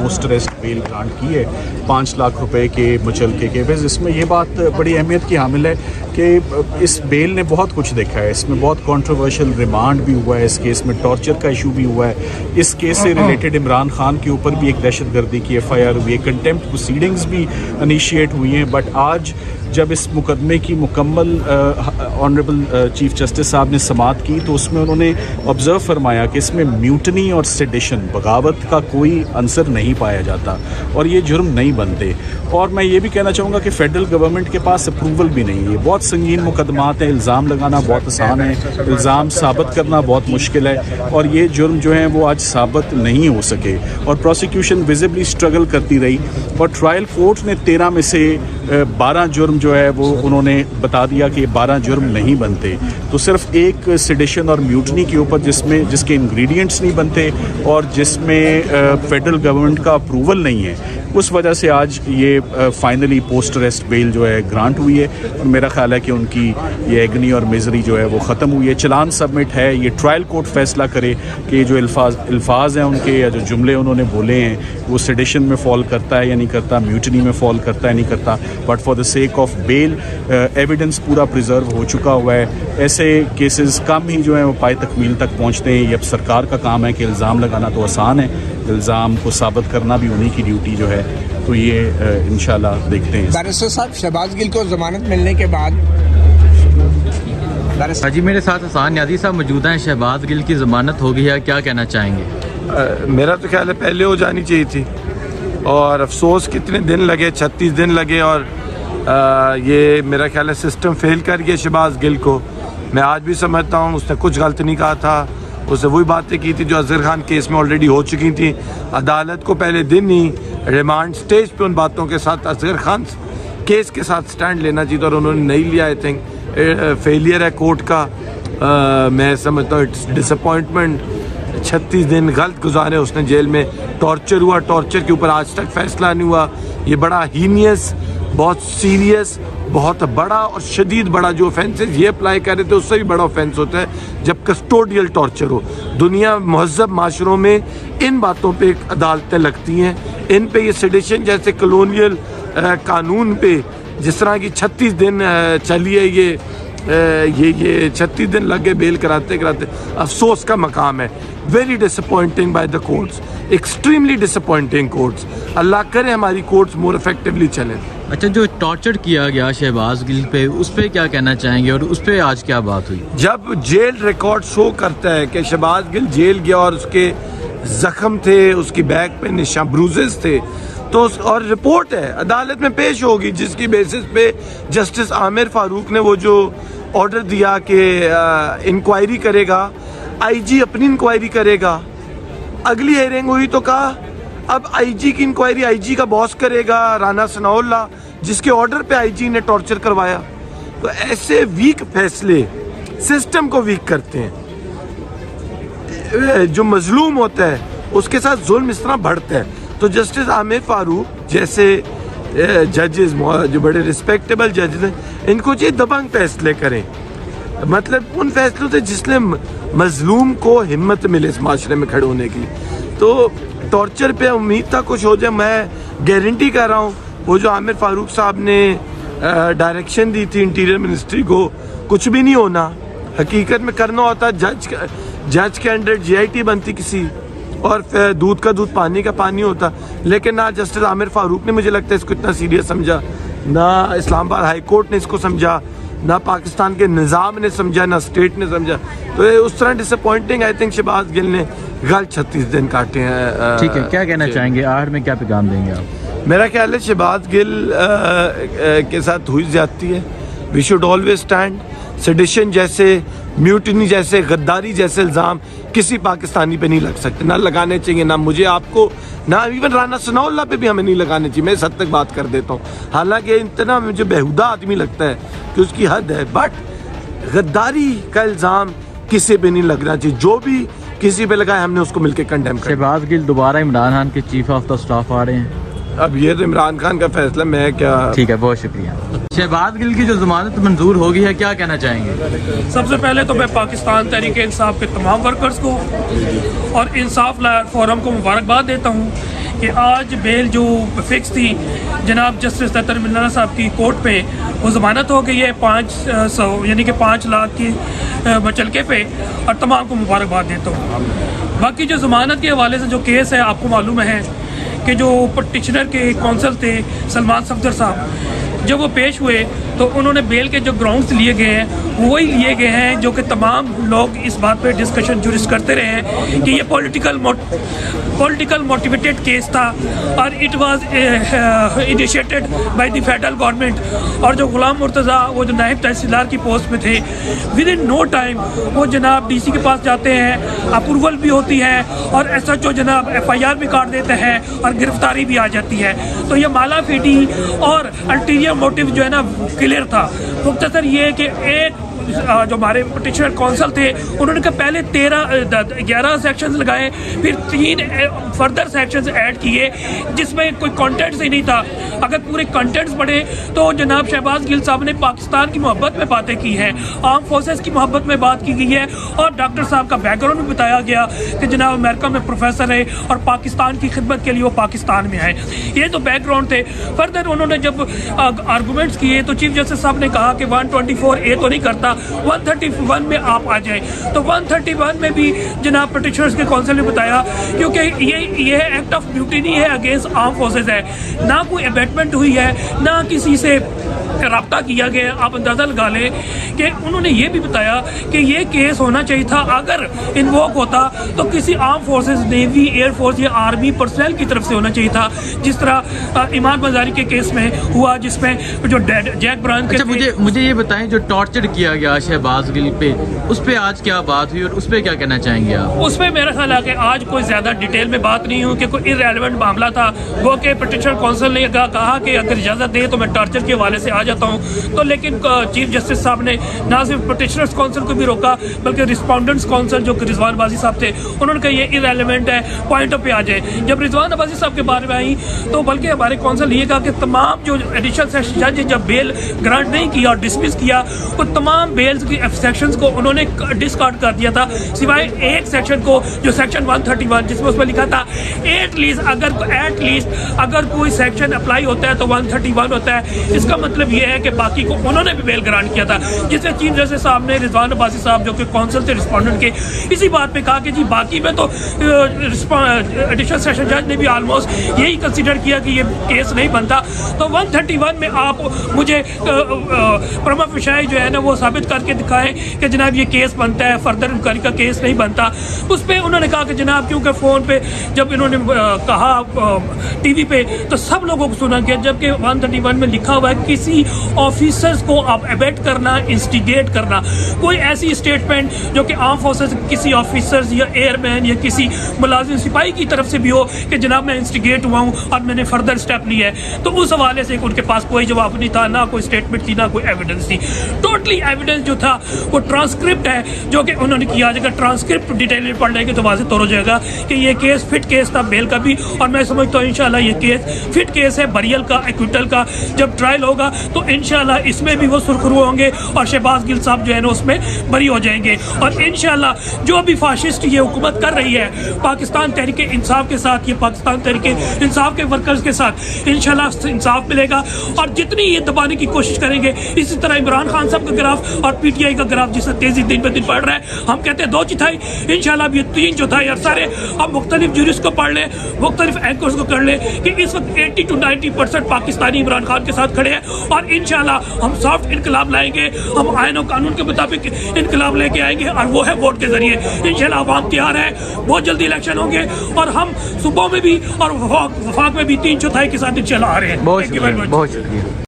Post arrest bell grant की है 5 लाख रुपए के मुचलके के बेस। इसमें ये बात बड़ी अहमियत की हामिल है कि इस बेल ने बहुत कुछ देखा है। इसमें बहुत कंट्रोवर्शियल रिमांड भी हुआ है, इस केस में टॉर्चर का इशू भी हुआ है, इस केस से रिलेटेड इमरान खान के ऊपर भी एक दहशतगर्दी की FIR हुई है, कंटेम्प्ट प्रोसीडिंग्स भी इनिशिएट हुई हैं। बट आज जब इस मुकदमे की मुकम्मल ऑनरेबल चीफ जस्टिस साहब ने समाअत की तो उसमें उन्होंने ऑब्ज़र्व फरमाया कि इसमें म्यूटनी और सेडिशन बगावत का कोई अंसर नहीं पाया जाता और ये जुर्म नहीं बनते। और मैं ये भी कहना चाहूँगा कि फेडरल गवर्नमेंट के पास अप्रूवल भी नहीं है। बहुत संगीन मुकदमात हैं, इल्ज़ाम लगाना बहुत आसान है, इल्ज़ाम साबित करना बहुत मुश्किल है और ये जुर्म जो हैं वो आज साबित नहीं हो सके और प्रोसिक्यूशन विजिबली स्ट्रगल करती रही और ट्रायल कोर्ट ने 13 में से 12 जुर्म जो है वो उन्होंने बता दिया कि 12 जुर्म नहीं बनते। तो सिर्फ एक सेडिशन और म्यूटनी के ऊपर जिसके इंग्रेडिएंट्स नहीं बनते और जिसमें फेडरल गवर्नमेंट का अप्रूवल नहीं है, उस वजह से आज ये फाइनली पोस्ट अरेस्ट बेल जो है ग्रांट हुई है और मेरा ख्याल है कि उनकी ये एगनी और मिजरी जो है वो ख़त्म हुई है। चलान सबमिट है, ये ट्रायल कोर्ट फैसला करे कि जो अल्फाज हैं उनके या जो जुमले उन्होंने बोले हैं वो सेडिशन में फॉल करता है या नहीं करता, म्यूटनी में फॉल करता है नहीं करता। But for the sake of bail evidence पूरा प्रिजर्व हो चुका हुआ है। ऐसे केसेस कम ही जो है वो पाए तकमील तक पहुँचते हैं। ये अब सरकार का काम है कि इल्ज़ाम लगाना तो आसान है, इल्ज़ाम को साबित करना भी उन्हीं की ड्यूटी जो है। तो ये इंशाल्लाह देखते हैं। बैरिस्टर साहब, शहबाज गिल को ज़मानत मिलने के बाद जी मेरे साथ हसन न्याजी साहब मौजूद हैं। शहबाज गिल की ज़मानत हो गई है, क्या कहना चाहेंगे? मेरा तो ख्याल है पहले हो जानी चाहिए थी और अफसोस कितने दिन लगे, 36 दिन लगे और ये मेरा ख्याल है सिस्टम फेल कर गया शहबाज गिल को। मैं आज भी समझता हूँ उसने कुछ गलत नहीं कहा था, उसने वही बातें की थी जो अजहर खान केस में ऑलरेडी हो चुकी थी। अदालत को पहले दिन ही रिमांड स्टेज पे उन बातों के साथ अजहर खान केस के साथ स्टैंड लेना चाहिए और उन्होंने नहीं लिया। आई थिंक फेलियर है कोर्ट का। मैं समझता हूँ इट्स डिसअपॉइंटमेंट। 36 दिन गलत गुजारे उसने जेल में, टॉर्चर हुआ, टॉर्चर के ऊपर आज तक फैसला नहीं हुआ। ये बड़ा हीनियस, बहुत सीरियस, बहुत बड़ा और शदीद बड़ा जो ऑफेंसेस ये अप्लाई कर रहे थे उससे भी बड़ा ऑफेंस होता है जब कस्टोडियल टॉर्चर हो। दुनिया महज़ब माशरों में इन बातों पे अदालतें लगती हैं, इन पे ये सेडिशन जैसे कॉलोनियल कानून पे जिस तरह की 36 दिन चली है ये 36 दिन लग गए बेल कराते कराते। अफसोस का मकाम है। Very disappointing by the courts, extremely disappointing courts. Allah करे हमारी कोर्ट्स मोर इफेक्टिवली चलें। अच्छा, जो टॉर्चर किया गया शहबाज गिल पे, उस पर क्या कहना चाहेंगे और उस पर आज क्या बात हुई? जब जेल रिकॉर्ड शो करता है कि शहबाज गिल जेल गया और उसके जख्म थे, उसकी बैक पे निशान ब्रूजेस थे, तो और रिपोर्ट है अदालत में पेश होगी जिसकी बेसिस पे जस्टिस आमिर फारूक ने वो जो ऑर्डर दिया कि इंक्वायरी करेगा, IG अपनी इंक्वायरी करेगा। अगली हेयरिंग हुई तो कहा अब IG की इंक्वायरी IG का बॉस करेगा, राना सनाउल्लाह, जिसके ऑर्डर पे IG ने टॉर्चर करवाया। तो ऐसे वीक फैसले सिस्टम को वीक करते हैं। जो मजलूम होता है उसके साथ जुल्म इस तरह बढ़ता है। तो जस्टिस आमिर फारूक जैसे जजेस जो बड़े रिस्पेक्टेबल जजेस हैं, इनको ये दबंग फैसले करें, मतलब उन फैसलों से जिसने मजलूम को हिम्मत मिले इस माशरे में खड़े होने की। तो टॉर्चर पे उम्मीद था कुछ हो जाए। मैं गारंटी कर रहा हूँ वो जो आमिर फारूक साहब ने डायरेक्शन दी थी इंटीरियर मिनिस्ट्री को, कुछ भी नहीं होना। हकीकत में करना होता जज के अंडर GIT बनती किसी और फिर दूध का दूध पानी का पानी होता। लेकिन ना जस्टिस आमिर फारूक ने मुझे लगता है इसको इतना सीरियस समझा, ना इस्लामाबाद हाई कोर्ट ने इसको समझा, ना पाकिस्तान के निज़ाम ने समझा, ना स्टेट ने समझा। तो ये उस तरह disappointing I think Shahbaz Gill ने गलत 36 दिन काटे हैं। ठीक है, क्या कहना चाहेंगे आखिर में, क्या पैगाम देंगे आप? मेरा ख्याल है शहबाज गिल के साथ हुई ज्यादती है। We should always stand. Sedition जैसे, म्यूटनी जैसे, गद्दारी जैसे इल्ज़ाम किसी पाकिस्तानी पे नहीं लग सकते, ना लगाने चाहिए, ना मुझे, आपको, ना इवन राना सनाउल्लाह पे भी हमें नहीं लगाने चाहिए। मैं इस हद तक बात कर देता हूँ, हालांकि इतना मुझे बेहुदा आदमी लगता है कि उसकी हद है। बट गद्दारी का इल्ज़ाम किसी पे नहीं लगना चाहिए। जो भी किसी पे लगाए हमने उसको मिलकर कंडेम कर। शहबाज गिल दोबारा इमरान खान के चीफ ऑफ द स्टाफ आ रहे हैं। अब ये तो इमरान खान का फैसला, मैं क्या। ठीक है, बहुत शुक्रिया। शहबाज गिल की जो जमानत मंजूर हो गई है, क्या कहना चाहेंगे? सबसे पहले तो मैं पाकिस्तान तहरीक इंसाफ के तमाम वर्कर्स को और इंसाफ लायर फोरम को मुबारकबाद देता हूँ। کہ آج بیل جو فکس تھی جناب جسٹس تطر ملانہ صاحب کی کورٹ پہ وہ ضمانت ہو گئی ہے 500 یعنی کہ 5 لاکھ کی مچلکے پہ، اور تمام کو مبارکباد دیتا ہوں۔ باقی جو ضمانت کے حوالے سے جو کیس ہے آپ کو معلوم ہے کہ جو پٹیشنر کے کونسل تھے سلمان صفدر صاحب، جب وہ پیش ہوئے تو انہوں نے بیل کے جو گراؤنڈز لیے گئے ہیں وہی لیے گئے ہیں جو کہ تمام لوگ اس بات پہ ڈسکشن جورسٹ کرتے رہے ہیں کہ یہ پولیٹیکل موٹیویٹیڈ کیس تھا اور it was initiated by the federal government, اور جو غلام مرتضیٰ وہ جو نائب تحصیلدار کی پوسٹ میں تھے ود ان نو ٹائم وہ جناب ڈی سی کے پاس جاتے ہیں، اپروول بھی ہوتی ہے اور ایس ایچ او جناب ایف آئی آر بھی کاٹ دیتے ہیں اور گرفتاری بھی آ جاتی ہے۔ تو یہ مالا فیڈی اور الٹیریئر موٹیو جو ہے نا کلیئر تھا۔ مختصر یہ کہ ایک جو ہمارے پٹیشنر کونسل تھے انہوں نے پہلے 11 سیکشنز لگائے، پھر 3 فردر سیکشنز ایڈ کیے جس میں کوئی کانٹینٹس ہی نہیں تھا۔ اگر پورے کانٹینٹس پڑھے تو جناب شہباز گل صاحب نے پاکستان کی محبت میں باتیں کی ہیں، آرم فورسز کی محبت میں بات کی گئی ہے، اور ڈاکٹر صاحب کا بیک گراؤنڈ بھی بتایا گیا کہ جناب امریکہ میں پروفیسر ہے اور پاکستان کی خدمت کے لیے وہ پاکستان میں آئے۔ یہ تو بیک گراؤنڈ تھے۔ فردر انہوں نے جب آرگومنٹس کیے تو چیف جسٹس صاحب نے کہا کہ 124A تو نہیں کرتا، 131 میں آپ آ جائیں۔ تو 131 میں بھی جناب پٹیشنرز کے کونسل نے بتایا کیونکہ یہ ایکٹ آف میوٹینی ہے اگینسٹ آرم فورسز ہے، نہ کوئی ابیٹمنٹ ہوئی ہے نہ کسی سے رابطہ کیا گیا۔ آپ اندازہ لگا لیں کہ انہوں نے یہ بھی بتایا کہ یہ کیس ہونا چاہیے تھا اگر انووک ہوتا تو کسی arm forces, navy, air force یا آرمی پرسنل کی طرف سے ہونا چاہیے تھا، جس طرح ایمان بازاری کے کیس میں ہوا جس میں جو جیک بران کے۔ اچھا مجھے یہ بتائیں جو ٹارچر کیا گیا شہباز گل پہ، اس پہ آج کیا بات ہوئی اور اس پہ کیا کہنا چاہیں گے آپ؟ اس میں میرا خیال ہے کہ آج کوئی زیادہ ڈیٹیل میں بات نہیں ہوں کہ کوئی ارریلیونٹ معاملہ تھا، وہ کہ پٹیشنر کونسل نے کہا کہ اگر اجازت دے تو میں ٹارچر کے حوالے سے آ جاتا ہوں، تو لیکن چیف جسٹس صاحب نے نہ صرف پٹیشنرز کونسل کو بھی روکا بلکہ رسپونڈنٹس کونسل جو کہ رضوان بازی صاحب تھے انہوں نے کہا یہ ارریلیونٹ ہے، پوائنٹ پہ آ جائے۔ جب رضوان بازی صاحب کے بارے میں آئی تو بلکہ ہمارے کونسل یہ کہا کہ تمام جو ایڈیشنل سیشن جج جب بیل گرانٹ نہیں کیا اور ڈسمس کیا وہ تمام بیلز کی سیکشنز کو انہوں نے ڈسکارڈ کر دیا تھا، سوائے ایک سیکشن کو جو سیکشن 131 جس میں اس میں لکھا تھا ایٹ لیسٹ اگر کوئی سیکشن اپلائی ہوتا ہے تو 131 ہوتا ہے۔ اس کا مطلب یہ ہے کہ باقی کو انہوں نے بھی بیل گرانٹ کیا تھا، جس سے چیف جسٹس صاحب نے رضوان عباسی صاحب جو کہ کونسل تھے رسپونڈنٹ کے اسی بات پہ کہا کہ جی باقی میں تو ایڈیشنل سیشن جج نے بھی آلموسٹ یہی کنسیڈر کیا کہ یہ کیس نہیں بنتا، تو 131 میں آپ مجھے پرما فشائی جو ہے نا وہ ثابت کر کے دکھائیں کہ جناب یہ کیس بنتا ہے، فردر انکوائری کا کیس نہیں بنتا۔ اس پہ انہوں نے کہا کہ جناب کیونکہ فون پہ جب انہوں نے کہا ٹی وی پہ تو سب لوگوں کو سنا گیا، جبکہ 131 میں لکھا ہوا ہے کسی آفیسرز کو آپ ابیٹ کرنا، انسٹیگیٹ کرنا، کوئی ایسی اسٹیٹمنٹ جو کہ آرم فورسز کسی آفیسرز یا ایئر مین یا کسی ملازم سپاہی کی طرف سے بھی ہو کہ جناب میں انسٹیگیٹ ہوا ہوں اور میں نے فردر اسٹیپ لیا ہے، تو اس حوالے سے ان کے پاس کوئی جواب نہیں تھا، نہ کوئی اسٹیٹمنٹ تھی، نہ کوئی ایویڈنس تھی۔ ٹوٹلی ایویڈنس جو تھا وہ ٹرانسکرپٹ ہے جو کہ انہوں نے کیا، اگر ٹرانسکرپٹ ڈیٹیل میں پڑھ لیں گے تو واضح طور ہو جائے گا کہ یہ کیس فٹ کیس تھا بیل کا بھی، اور میں سمجھتا ہوں انشاءاللہ یہ کیس فٹ کیس ہے بریل کا، ایکویٹل کا۔ جب ٹرائل ہوگا تو انشاءاللہ اس میں بھی وہ سرخرو ہوں گے اور شہباز گل صاحب جو ہے نا اس میں بری ہو جائیں گے، اور انشاءاللہ جو بھی فاشسٹ یہ حکومت کر رہی ہے پاکستان تحریک انصاف کے ساتھ، یہ پاکستان تحریک انصاف کے ورکرز کے ساتھ انشاءاللہ انصاف ملے گا، اور جتنی یہ دبانے کی کوشش کریں گے اسی طرح عمران خان صاحب کا گراف اور پی ٹی آئی کا گراف جس سے تیزی دن پہ دن بڑھ رہا ہے، ہم کہتے ہیں 2/4 انشاءاللہ اب یہ 3/4 اور سارے اب مختلف جورسٹ کو پڑھ لیں، مختلف اینکرز کو کر لیں کہ اس وقت 80 to 90% پاکستانی عمران خان کے ساتھ کھڑے ہیں، اور انشاءاللہ ہم سافٹ انقلاب لائیں گے، ہم آئین و قانون کے مطابق انقلاب لے کے آئیں گے، اور وہ ہے ووٹ کے ذریعے۔ انشاءاللہ عوام تیار ہے، بہت جلدی الیکشن ہوں گے، اور ہم صوبوں میں بھی اور وفاق میں بھی 3/4 کے ساتھ انشاءاللہ آ رہے ہیں۔ بہت شکریہ۔